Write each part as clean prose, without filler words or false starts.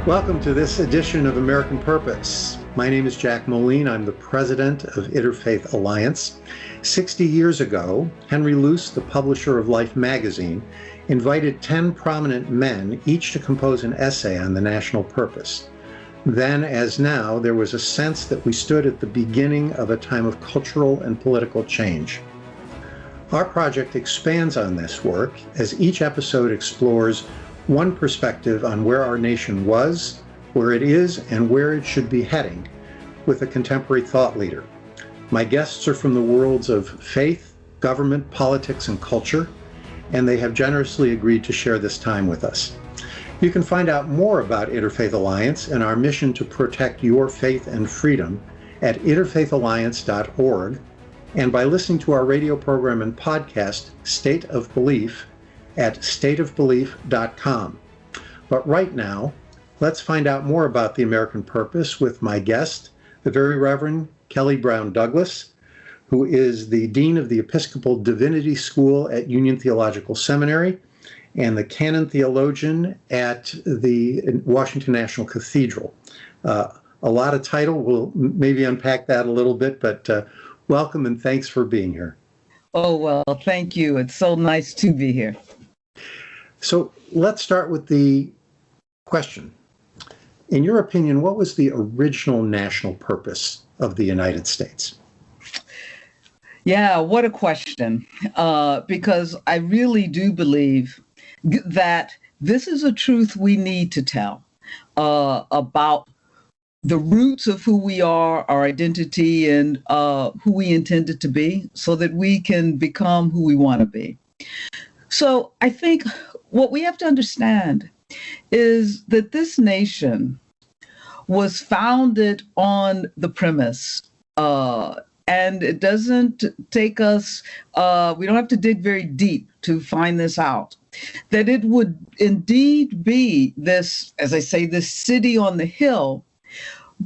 Welcome to this edition of American Purpose. My name is Jack Moline. I'm the president of Interfaith Alliance. 60 years ago, Henry Luce, the publisher of Life magazine, invited 10 prominent men, each to compose an essay on the national purpose. Then, as now, there was a sense that we stood at the beginning of a time of cultural and political change. Our project expands on this work as each episode explores one perspective on where our nation was, where it is, and where it should be heading, with a contemporary thought leader. My guests are from the worlds of faith, government, politics, and culture, and they have generously agreed to share this time with us. You can find out more about Interfaith Alliance and our mission to protect your faith and freedom at interfaithalliance.org, and by listening to our radio program and podcast, State of Belief, at stateofbelief.com. But right now, let's find out more about the American Purpose with my guest, the Very Reverend Kelly Brown Douglas, who is the Dean of the Episcopal Divinity School at Union Theological Seminary and the Canon Theologian at the Washington National Cathedral. A lot of title. We'll maybe unpack that a little bit, but welcome and thanks for being here. Oh, well, thank you. It's so nice to be here. So let's start with the question. In your opinion, what was the original national purpose of the United States? Yeah, what a question. Because I really do believe that this is a truth we need to tell about the roots of who we are, our identity, and who we intended to be, so that we can become who we want to be. So I think what we have to understand is that this nation was founded on the premise, and it doesn't take us, we don't have to dig very deep to find this out, that it would indeed be this, as I say, this city on the hill,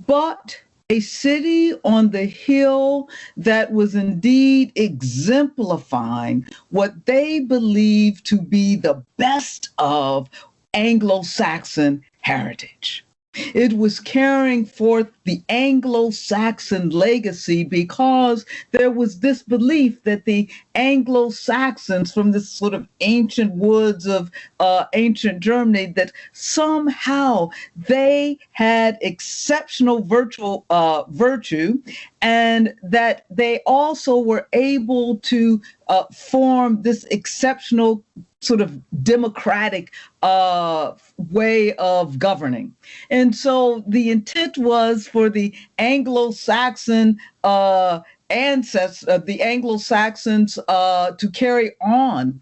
but a city on the hill that was indeed exemplifying what they believed to be the best of Anglo-Saxon heritage. It was carrying forth the Anglo-Saxon legacy because there was this belief that the Anglo-Saxons from this sort of ancient woods of ancient Germany, that somehow they had exceptional virtue, and that they also were able to form this exceptional sort of democratic way of governing. And so the intent was for the Anglo-Saxon the Anglo-Saxons to carry on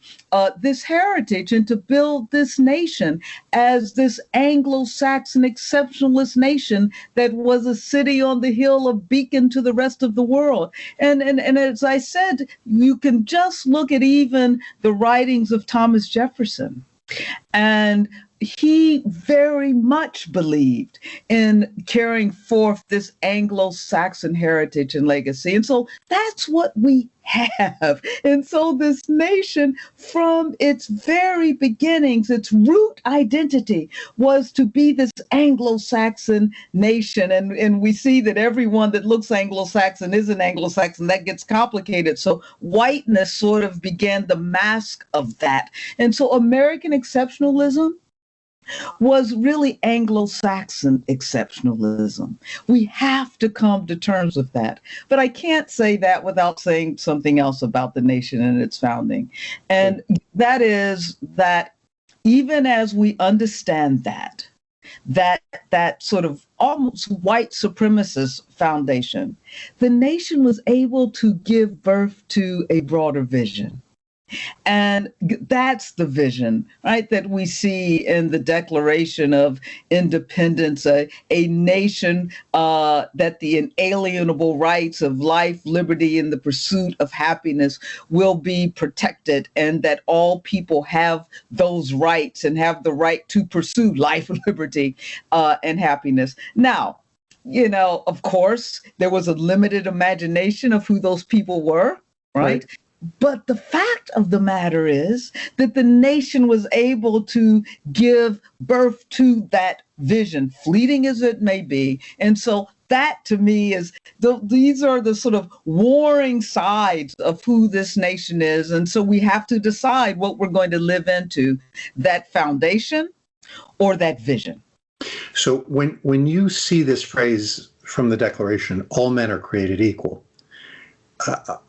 this heritage and to build this nation as this Anglo-Saxon exceptionalist nation that was a city on the hill, a beacon to the rest of the world. And as I said, you can just look at even the writings of Thomas Jefferson. And he very much believed in carrying forth this Anglo-Saxon heritage and legacy. And so that's what we have. And so this nation, from its very beginnings, its root identity was to be this Anglo-Saxon nation. And we see that everyone that looks Anglo-Saxon is an Anglo-Saxon. That gets complicated. So whiteness sort of began the mask of that. And so American exceptionalism was really Anglo-Saxon exceptionalism. We have to come to terms with that. But I can't say that without saying something else about the nation and its founding. And that is that even as we understand that sort of almost white supremacist foundation, the nation was able to give birth to a broader vision. And that's the vision, right, that we see in the Declaration of Independence, a nation that the inalienable rights of life, liberty, and the pursuit of happiness will be protected, and that all people have those rights and have the right to pursue life, liberty, and happiness. Now, you know, of course, there was a limited imagination of who those people were, right? But the fact of the matter is that the nation was able to give birth to that vision, fleeting as it may be. And so that to me is these are the sort of warring sides of who this nation is. And so we have to decide what we're going to live into, that foundation or that vision. So when you see this phrase from the Declaration, all men are created equal,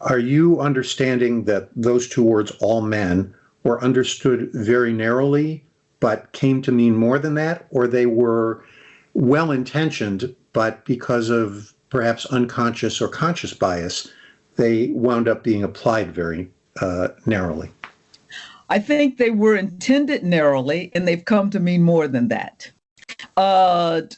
are you understanding that those two words, all men, were understood very narrowly, but came to mean more than that? Or they were well-intentioned, but because of perhaps unconscious or conscious bias, they wound up being applied very narrowly? I think they were intended narrowly, and they've come to mean more than that. And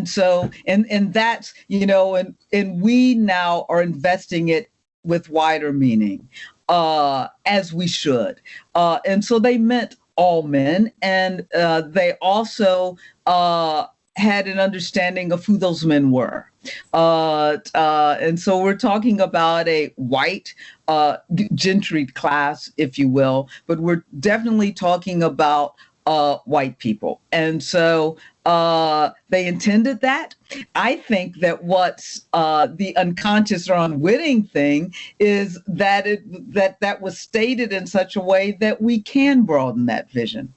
so, and that's, and we now are investing it with wider meaning, as we should. And so they meant all men, and they also had an understanding of who those men were. And so we're talking about a white gentry class, if you will, but we're definitely talking about white people. And so they intended that. I think that what's the unconscious or unwitting thing is that that was stated in such a way that we can broaden that vision.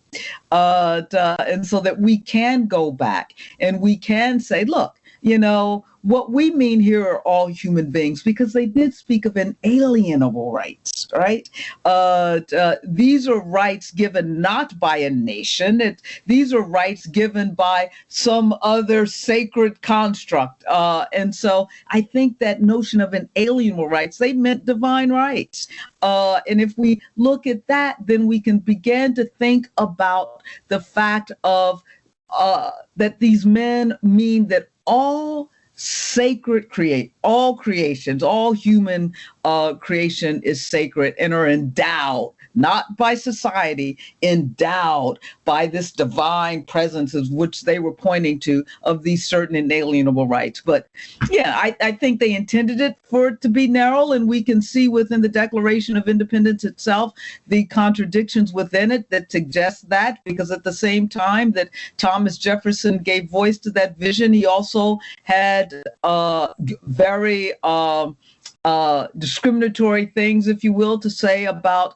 And so that we can go back and we can say, look, what we mean here are all human beings, because they did speak of inalienable rights, right? These are rights given not by a nation. These are rights given by some other sacred construct. And so I think that notion of inalienable rights, they meant divine rights. And if we look at that, then we can begin to think about the fact of that these men mean that all creations, all human creation is sacred and are endowed, not by society, endowed by this divine presence of which they were pointing to, of these certain inalienable rights. But yeah, I think they intended it for it to be narrow, and we can see within the Declaration of Independence itself the contradictions within it that suggest that, because at the same time that Thomas Jefferson gave voice to that vision, he also had very discriminatory things, if you will, to say about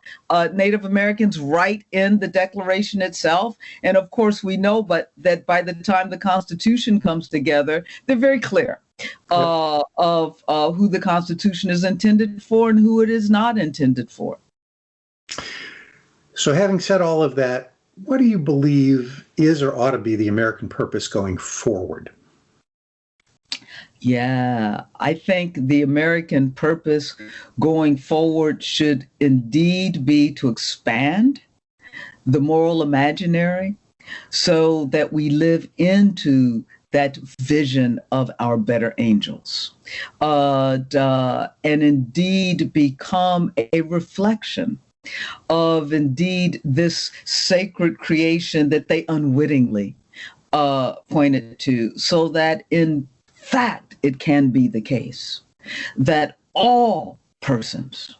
Native Americans right in the Declaration itself. And of course, we know that by the time the Constitution comes together, they're very clear of who the Constitution is intended for and who it is not intended for. So having said all of that, what do you believe is or ought to be the American purpose going forward? Yeah, I think the American purpose going forward should indeed be to expand the moral imaginary so that we live into that vision of our better angels, and indeed become a reflection of indeed this sacred creation that they unwittingly pointed to, so that in fact, it can be the case that all persons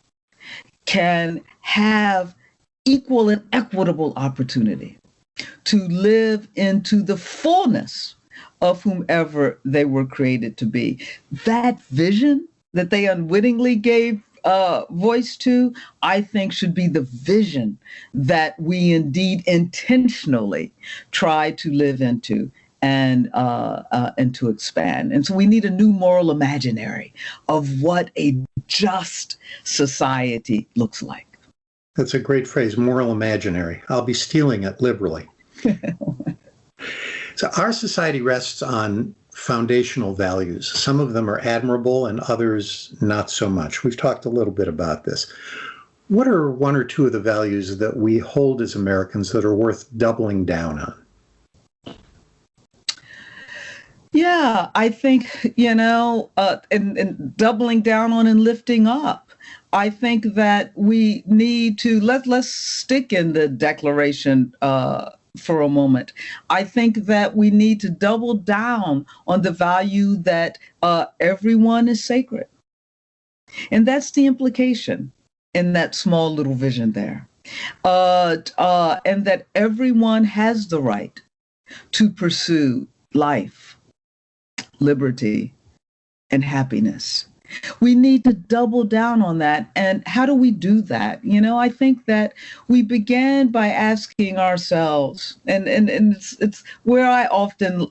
can have equal and equitable opportunity to live into the fullness of whomever they were created to be. That vision that they unwittingly gave voice to, I think should be the vision that we indeed intentionally try to live into and to expand. And so we need a new moral imaginary of what a just society looks like. That's a great phrase, moral imaginary. I'll be stealing it liberally. So our society rests on foundational values. Some of them are admirable and others not so much. We've talked a little bit about this. What are one or two of the values that we hold as Americans that are worth doubling down on? Yeah, I think, and doubling down on and lifting up. I think that we need to, let's stick in the Declaration for a moment. I think that we need to double down on the value that everyone is sacred. And that's the implication in that small little vision there. And that everyone has the right to pursue life, liberty, and happiness. We need to double down on that. And how do we do that? I think that we began by asking ourselves, and it's where I often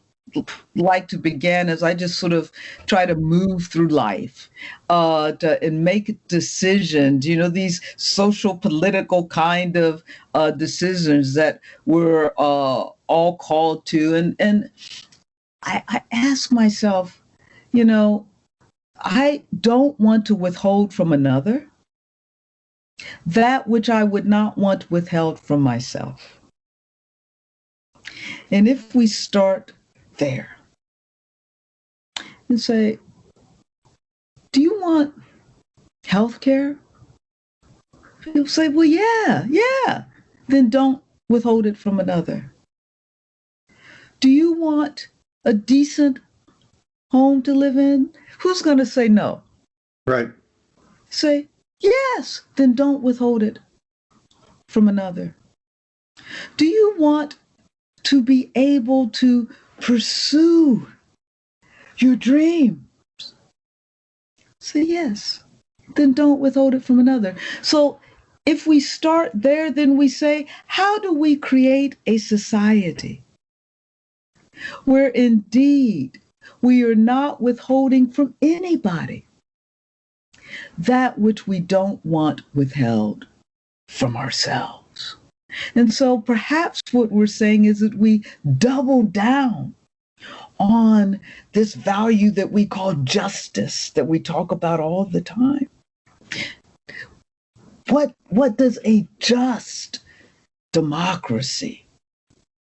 like to begin as I just sort of try to move through life and make decisions, these social, political kind of decisions that we're all called to. And I ask myself, I don't want to withhold from another that which I would not want withheld from myself. And if we start there and say, do you want health care? People say, well, yeah. Then don't withhold it from another. Do you want a decent home to live in? Who's going to say no? Right. Say, yes, then don't withhold it from another. Do you want to be able to pursue your dreams? Say yes, then don't withhold it from another. So if we start there, then we say, how do we create a society where indeed we are not withholding from anybody that which we don't want withheld from ourselves? And so perhaps what we're saying is that we double down on this value that we call justice, that we talk about all the time. What does a just democracy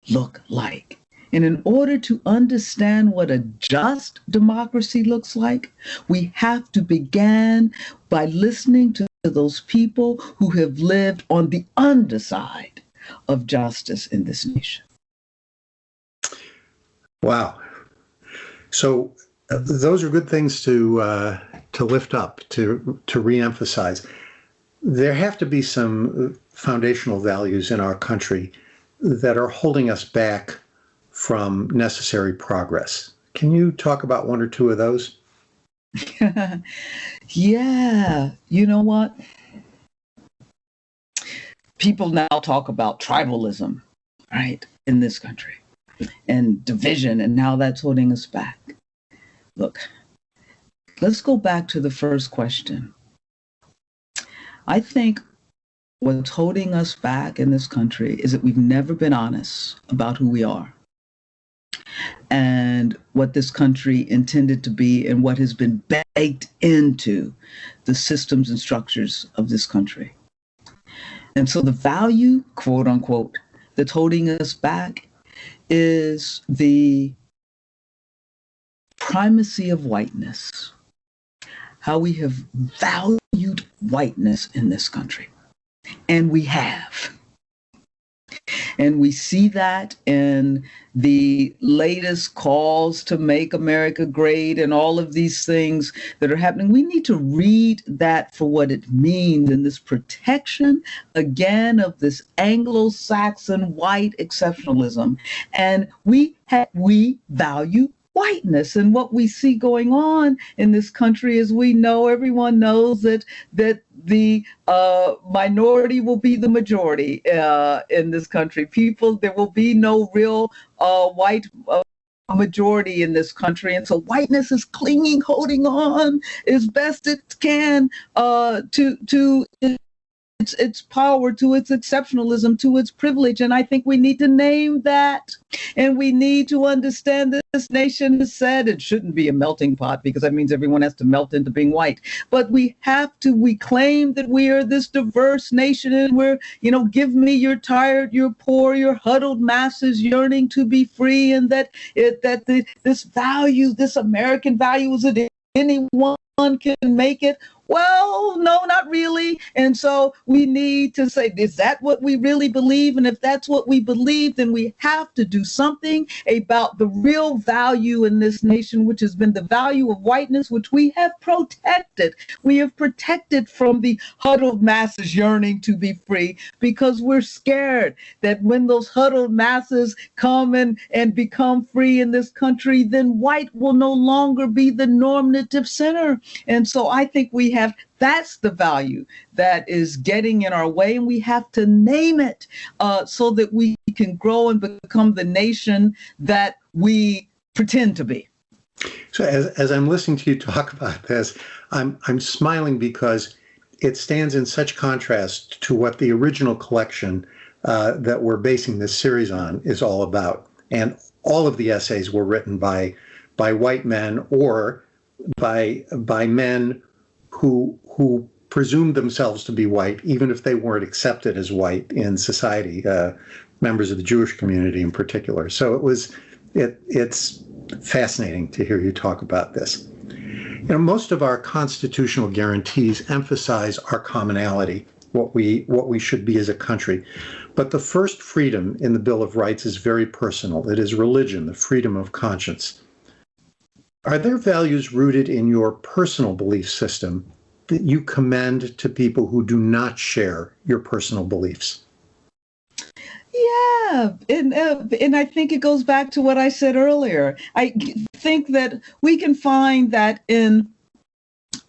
look like? And in order to understand what a just democracy looks like, we have to begin by listening to those people who have lived on the underside of justice in this nation. Wow. So those are good things to lift up, to reemphasize. There have to be some foundational values in our country that are holding us back from necessary progress. Can you talk about one or two of those? Yeah. You know what? People now talk about tribalism, right, in this country, and division, and how that's holding us back. Look, let's go back to the first question. I think what's holding us back in this country is that we've never been honest about who we are and what this country intended to be and what has been baked into the systems and structures of this country. And so the value, quote unquote, that's holding us back is the primacy of whiteness, how we have valued whiteness in this country. And we have. And we see that in the latest calls to make America great and all of these things that are happening. We need to read that for what it means in this protection, again, of this Anglo-Saxon white exceptionalism. And we value whiteness. And what we see going on in this country is everyone knows that the minority will be the majority in this country. There will be no real white majority in this country. And so whiteness is clinging, holding on as best it can to its power, to its exceptionalism, to its privilege. And I think we need to name that. And we need to understand that this nation has said it shouldn't be a melting pot, because that means everyone has to melt into being white. But we claim that we are this diverse nation, and we're, give me your tired, your poor, your huddled masses yearning to be free, and this value, this American value, is that anyone can make it. Well, no, not really. And so we need to say, is that what we really believe? And if that's what we believe, then we have to do something about the real value in this nation, which has been the value of whiteness, which we have protected. We have protected from the huddled masses yearning to be free, because we're scared that when those huddled masses come and become free in this country, then white will no longer be the normative center. And so I think that's the value that is getting in our way, and we have to name it so that we can grow and become the nation that we pretend to be. So as I'm listening to you talk about this, I'm smiling because it stands in such contrast to what the original collection that we're basing this series on is all about. And all of the essays were written by white men or by men who presumed themselves to be white, even if they weren't accepted as white in society, members of the Jewish community in particular. So it's fascinating to hear you talk about this. Most of our constitutional guarantees emphasize our commonality, what we should be as a country. But the first freedom in the Bill of Rights is very personal. It is religion, the freedom of conscience. Are there values rooted in your personal belief system that you commend to people who do not share your personal beliefs? Yeah, and I think it goes back to what I said earlier. I think that we can find that in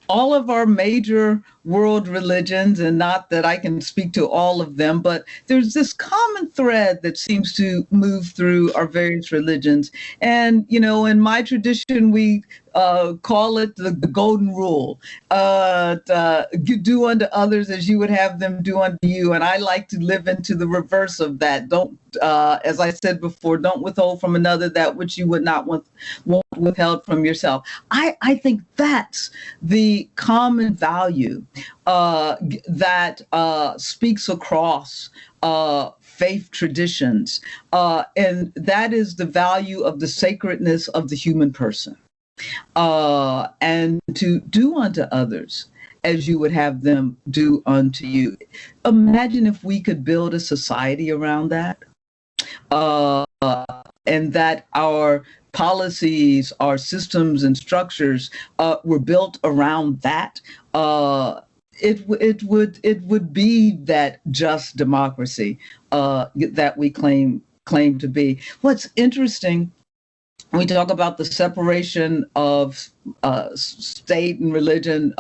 all of our major world religions, and not that I can speak to all of them, but there's this common thread that seems to move through our various religions. And, in my tradition, we call it the golden rule. Do unto others as you would have them do unto you. And I like to live into the reverse of that. Don't, as I said before, don't withhold from another that which you would not want withheld from yourself. I think that's the common value that speaks across faith traditions. And that is the value of the sacredness of the human person. And to do unto others as you would have them do unto you. Imagine if we could build a society around that, and that our policies, our systems and structures were built around that. It would be that just democracy that we claim to be. What's interesting, we talk about the separation of state and religion,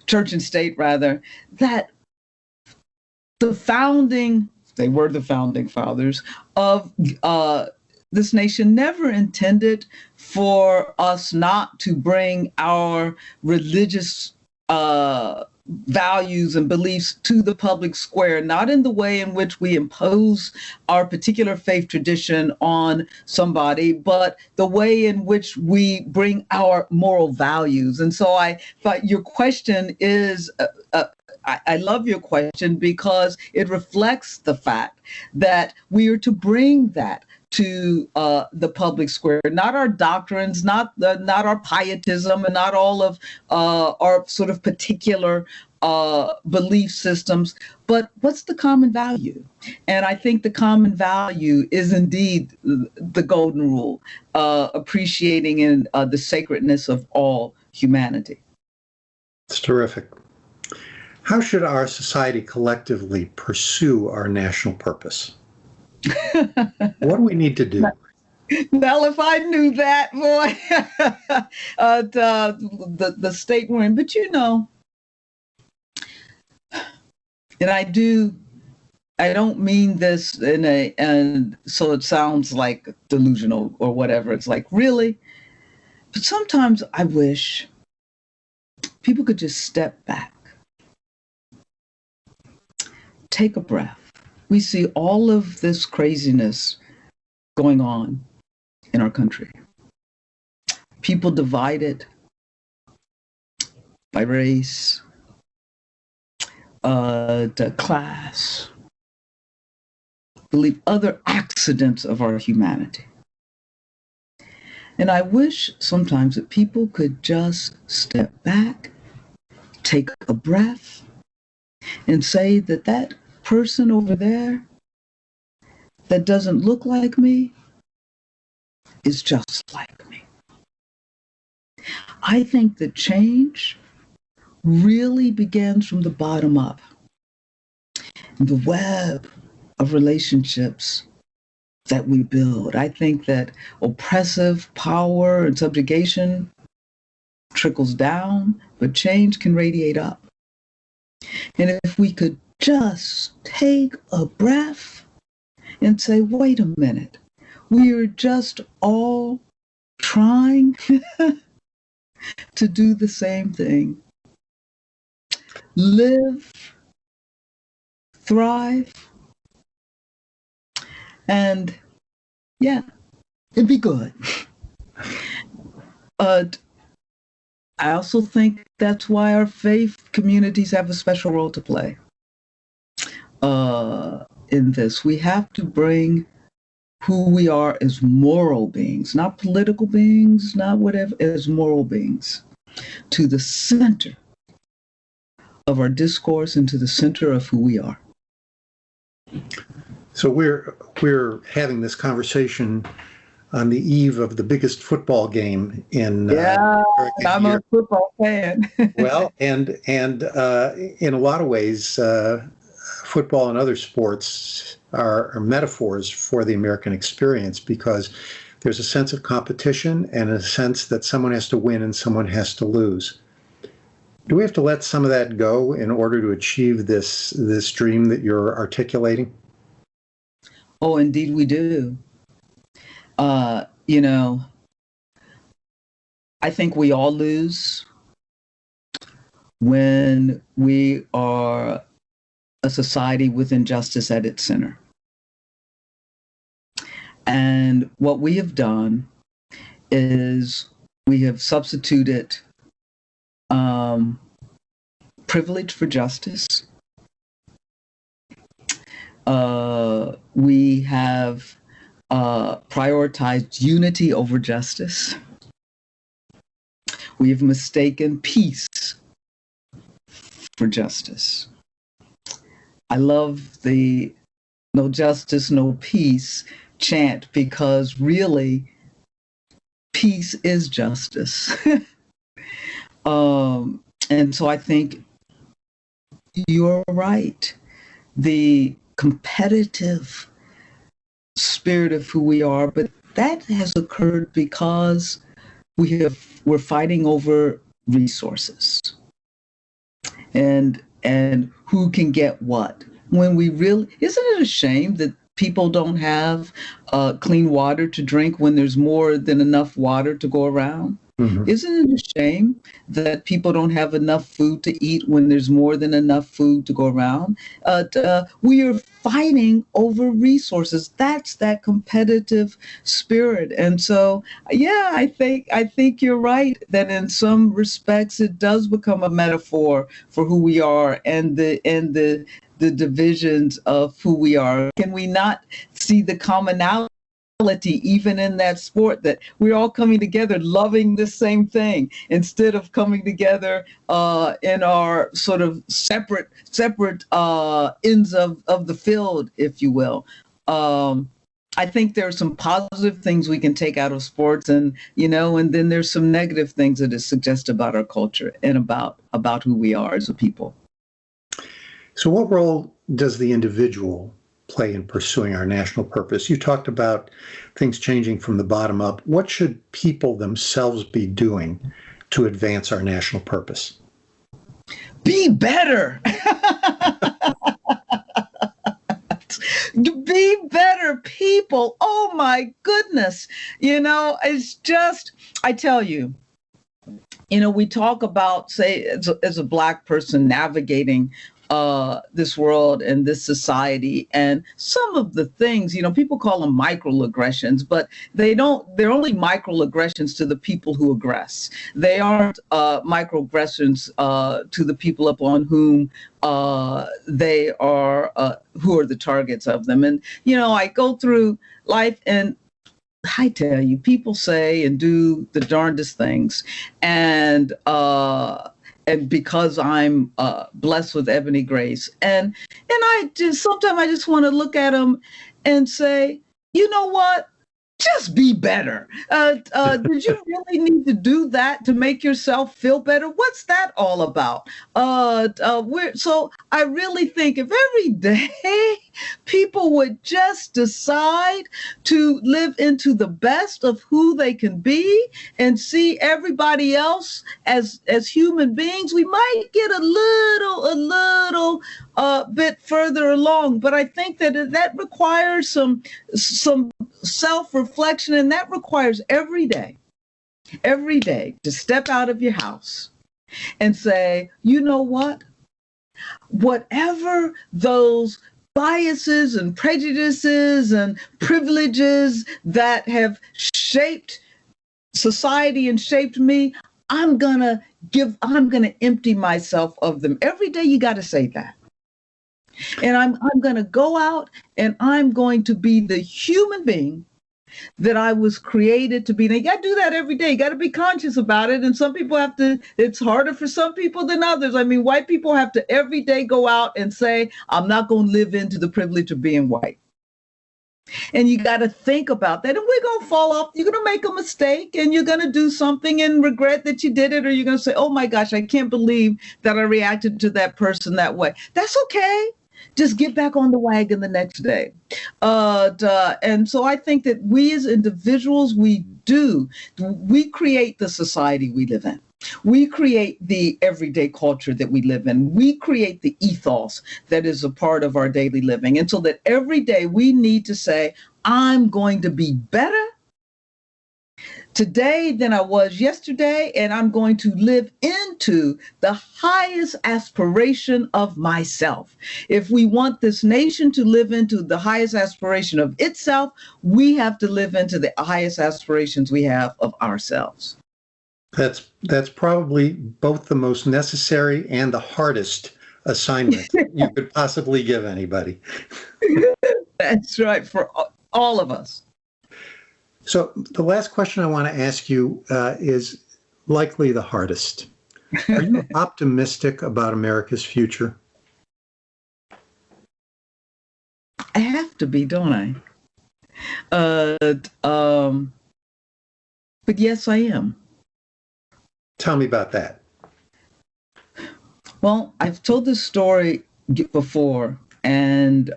church and state rather, that they were the founding fathers of this nation, never intended for us not to bring our religious values and beliefs to the public square, not in the way in which we impose our particular faith tradition on somebody, but the way in which we bring our moral values. And so I thought your question is, I love your question because it reflects the fact that we are to bring that to the public square, not our doctrines, not our pietism, and not all of our sort of particular belief systems, but what's the common value? And I think the common value is indeed the golden rule, appreciating in the sacredness of all humanity. It's terrific. How should our society collectively pursue our national purpose? What do we need to do? Well, if I knew that, boy, the state we're in, but and I don't mean this and so it sounds like delusional or whatever. It's like, really? But sometimes I wish people could just step back, take a breath. We see all of this craziness going on in our country. People divided by race, the class, believe other accidents of our humanity. And I wish sometimes that people could just step back take a breath and say that that person over there that doesn't look like me is just like me. I think that change really begins from the bottom up. The web of relationships that we build. I think that oppressive power and subjugation trickles down, but change can radiate up. And if we could just take a breath and say, wait a minute, we are just all trying to do the same thing. Live, thrive, and yeah, it'd be good. I also think that's why our faith communities have a special role to play in this. We have to bring who we are as moral beings, not political beings, not whatever, as moral beings, to the center of our discourse and to the center of who we are. So we're having this conversation on the eve of the biggest football game in I'm a football fan. Well, and in a lot of ways, football and other sports are metaphors for the American experience, because there's a sense of competition and a sense that someone has to win and someone has to lose. Do we have to let some of that go in order to achieve this dream that you're articulating? Oh, indeed we do. I think we all lose when we are a society with injustice at its center. And what we have done is we have substituted privilege for justice. We have prioritized unity over justice. We have mistaken peace for justice. I love the no justice, no peace chant, because really peace is justice. And so I think you're right. The competitive spirit of who we are, but that has occurred because we're fighting over resources and who can get what. When we really, isn't it a shame that people don't have clean water to drink when there's more than enough water to go around? Mm-hmm. Isn't it a shame that people don't have enough food to eat when there's more than enough food to go around? We are fighting over resources. That's that competitive spirit. And so, yeah, I think you're right that in some respects it does become a metaphor for who we are and the divisions of who we are. Can we not see the commonality even in that sport, that we're all coming together loving the same thing instead of coming together in our sort of separate ends of the field, if you will. I think there are some positive things we can take out of sports, and then there's some negative things that it suggests about our culture and about who we are as a people. So what role does the individual play in pursuing our national purpose? You talked about things changing from the bottom up. What should people themselves be doing to advance our national purpose? Be better. Be better people. Oh my goodness. It's just, I tell you, we talk about, say, as a Black person navigating this world and this society, and some of the things, people call them microaggressions, but they're only microaggressions to the people who aggress. They aren't microaggressions to the people upon whom they are, who are the targets of them. And, I go through life and I tell you, people say and do the darndest things. And and because I'm blessed with ebony grace. And I just, sometimes I just want to look at them and say, you know what? Just be better. Did you really need to do that to make yourself feel better? What's that all about? So I really think if every day people would just decide to live into the best of who they can be and see everybody else as human beings, we might get a little bit further along. But I think that requires some self-reflection, and that requires every day to step out of your house and say, you know what? Whatever those biases and prejudices and privileges that have shaped society and shaped me, I'm gonna empty myself of them. Every day you got to say that. And I'm going to go out and I'm going to be the human being that I was created to be. Now, you got to do that every day. You got to be conscious about it. And some people have to, it's harder for some people than others. I mean, white people have to every day go out and say, I'm not going to live into the privilege of being white. And you got to think about that. And we're going to fall off. You're going to make a mistake and you're going to do something and regret that you did it. Or you're going to say, oh my gosh, I can't believe that I reacted to that person that way. That's okay. Just get back on the wagon the next day. And so I think that we as individuals, we create the society we live in. We create the everyday culture that we live in. We create the ethos that is a part of our daily living. And so that every day we need to say, I'm going to be better today than I was yesterday, and I'm going to live into the highest aspiration of myself. If we want this nation to live into the highest aspiration of itself, we have to live into the highest aspirations we have of ourselves. That's probably both the most necessary and the hardest assignment you could possibly give anybody. That's right, for all of us. So the last question I want to ask you is likely the hardest. Are you optimistic about America's future? I have to be, don't I? But yes, I am. Tell me about that. Well, I've told this story before, and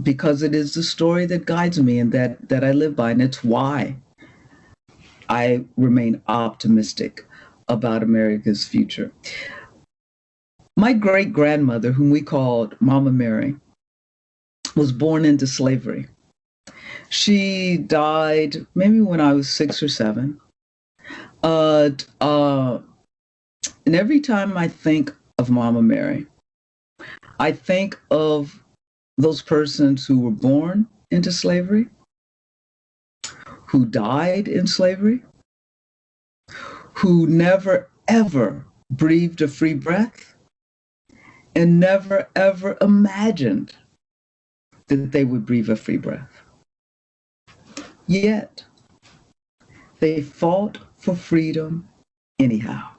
because it is the story that guides me and that I live by, and it's why I remain optimistic about America's future. My great-grandmother, whom we called Mama Mary, was born into slavery. She died maybe when I was 6 or 7. And every time I think of Mama Mary, I think of those persons who were born into slavery, who died in slavery, who never, ever breathed a free breath, and never, ever imagined that they would breathe a free breath. Yet, they fought for freedom anyhow.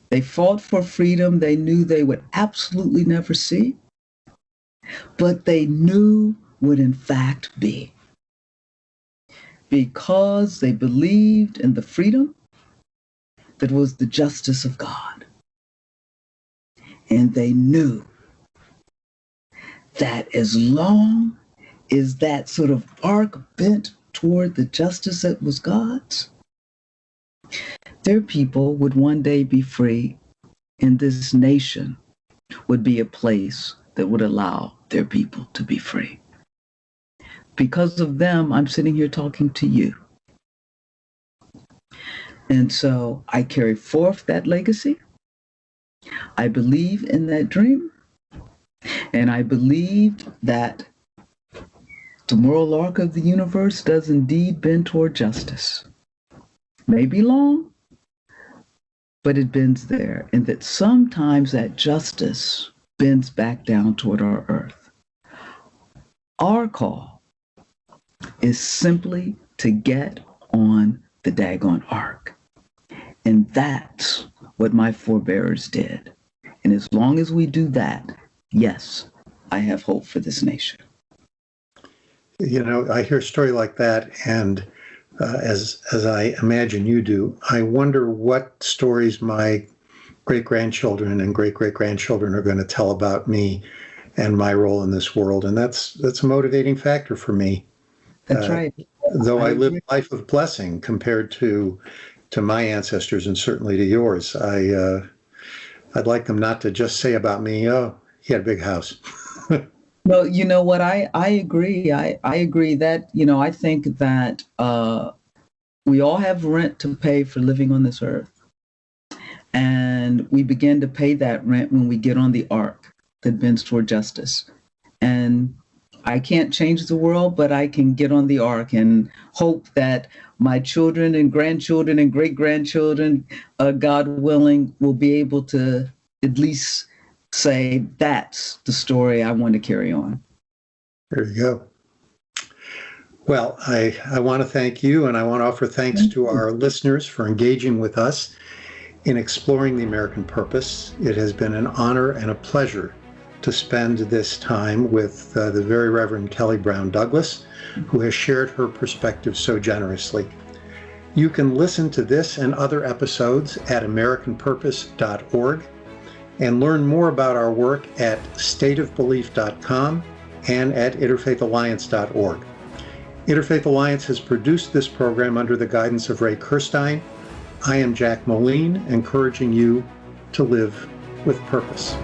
They fought for freedom they knew they would absolutely never see, but they knew would in fact be, because they believed in the freedom that was the justice of God. And they knew that as long as that sort of arc bent toward the justice that was God's, their people would one day be free, and this nation would be a place that would allow their people to be free. Because of them, I'm sitting here talking to you. And so I carry forth that legacy. I believe in that dream. And I believe that the moral arc of the universe does indeed bend toward justice. May be long, but it bends there. And that sometimes that justice bends back down toward our earth. Our call is simply to get on the daggone arc And that's what my forebears did. And as long as we do that, yes, I have hope for this nation. You know, I hear a story like that, and as I imagine you do, I wonder what stories my great-grandchildren and great-great-grandchildren are going to tell about me and my role in this world. And that's a motivating factor for me. That's right. Though I live a life of blessing compared to my ancestors and certainly to yours, I'd like them not to just say about me, oh, he had a big house. Well, you know what? I agree. I agree that, I think that we all have rent to pay for living on this earth. And we begin to pay that rent when we get on the ark that bends toward justice. And I can't change the world, but I can get on the ark and hope that my children and grandchildren and great-grandchildren, God willing, will be able to at least say, that's the story I want to carry on. There you go. Well, I want to thank you, and I want to offer thanks to our listeners for engaging with us in exploring the American purpose. It has been an honor and a pleasure to spend this time with the very Reverend Kelly Brown Douglas, who has shared her perspective so generously. You can listen to this and other episodes at americanpurpose.org and learn more about our work at stateofbelief.com and at interfaithalliance.org. Interfaith Alliance has produced this program under the guidance of Ray Kirstein. I am Jack Moline, encouraging you to live with purpose.